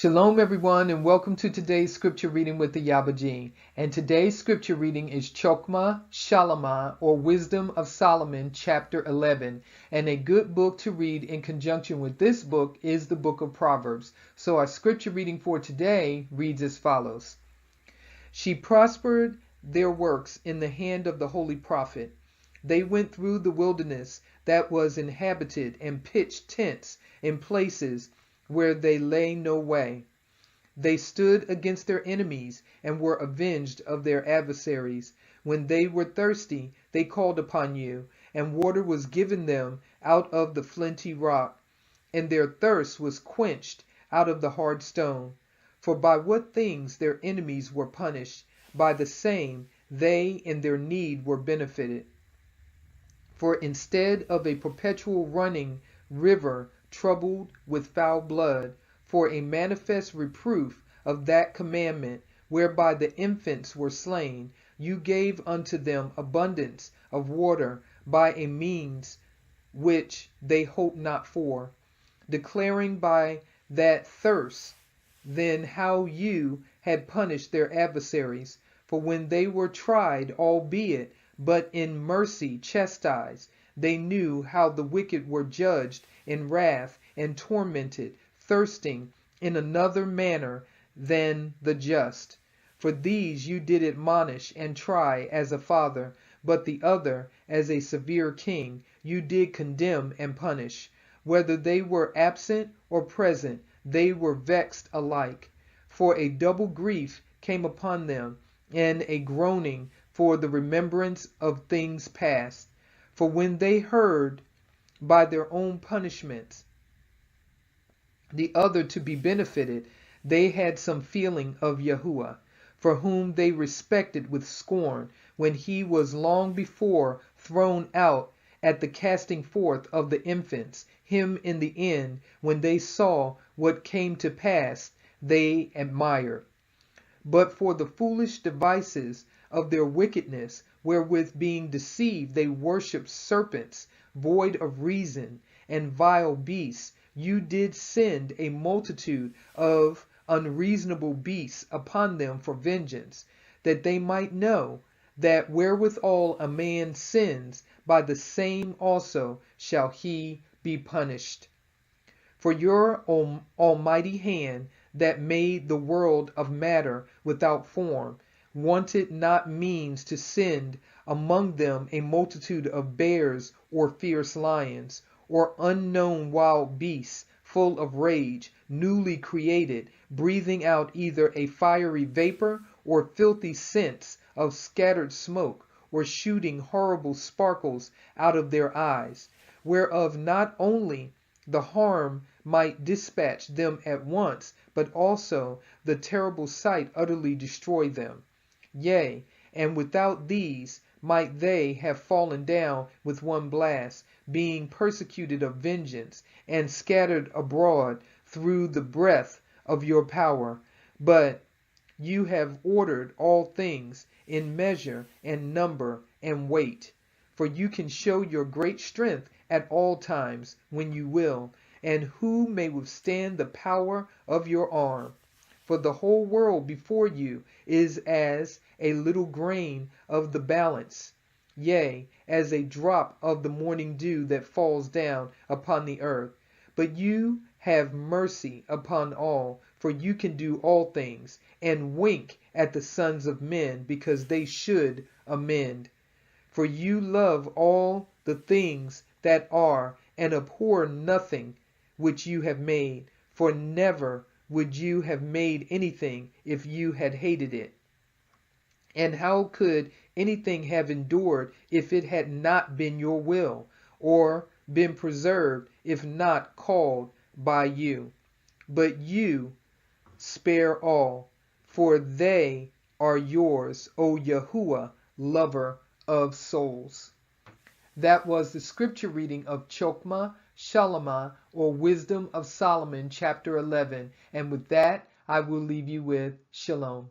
Shalom everyone, and welcome to today's scripture reading with the Ayaba. And today's scripture reading is Chokmah Shalama, or Wisdom of Solomon, chapter 11. And a good book to read in conjunction with this book is the book of Proverbs. So our scripture reading for today reads as follows. She prospered their works in the hand of the holy prophet. They went through the wilderness that was inhabited and pitched tents in places where they lay no way. They stood against their enemies and were avenged of their adversaries. When they were thirsty, they called upon you, and water was given them out of the flinty rock, and their thirst was quenched out of the hard stone. For by what things their enemies were punished, by the same they in their need were benefited. For instead of a perpetual running river troubled with foul blood, for a manifest reproof of that commandment whereby the infants were slain, you gave unto them abundance of water by a means which they hoped not for, declaring by that thirst then how you had punished their adversaries. For when they were tried, albeit but in mercy chastised, they knew how the wicked were judged in wrath and tormented, thirsting in another manner than the just. For these you did admonish and try as a father, but the other as a severe king you did condemn and punish. Whether they were absent or present, they were vexed alike. For a double grief came upon them, and a groaning for the remembrance of things past. For when they heard by their own punishments the other to be benefited, they had some feeling of Yahuwah, for whom they respected with scorn, when he was long before thrown out at the casting forth of the infants. Him in the end, when they saw what came to pass, they admired. But for the foolish devices of their wickedness, wherewith being deceived they worshipped serpents, void of reason, and vile beasts, you did send a multitude of unreasonable beasts upon them for vengeance, that they might know that wherewithal a man sins, by the same also shall he be punished. For your almighty hand that made the world of matter without form, wanted not means to send among them a multitude of bears or fierce lions, or unknown wild beasts, full of rage, newly created, breathing out either a fiery vapor or filthy scents of scattered smoke, or shooting horrible sparkles out of their eyes, whereof not only the harm might dispatch them at once, but also the terrible sight utterly destroy them. Yea, and without these might they have fallen down with one blast, being persecuted of vengeance, and scattered abroad through the breath of your power. But you have ordered all things in measure and number and weight. For you can show your great strength at all times when you will, and who may withstand the power of your arm? For the whole world before you is as a little grain of the balance, yea, as a drop of the morning dew that falls down upon the earth. But you have mercy upon all, for you can do all things, and wink at the sons of men, because they should amend. For you love all the things that are, and abhor nothing which you have made, for never would you have made anything if you had hated it. And how could anything have endured if it had not been your will, or been preserved if not called by you? But you spare all, for they are yours, O Yahuwah, lover of souls. That was the scripture reading of Chokmah Shalama, or Wisdom of Solomon, chapter 11. And with that, I will leave you with Shalom.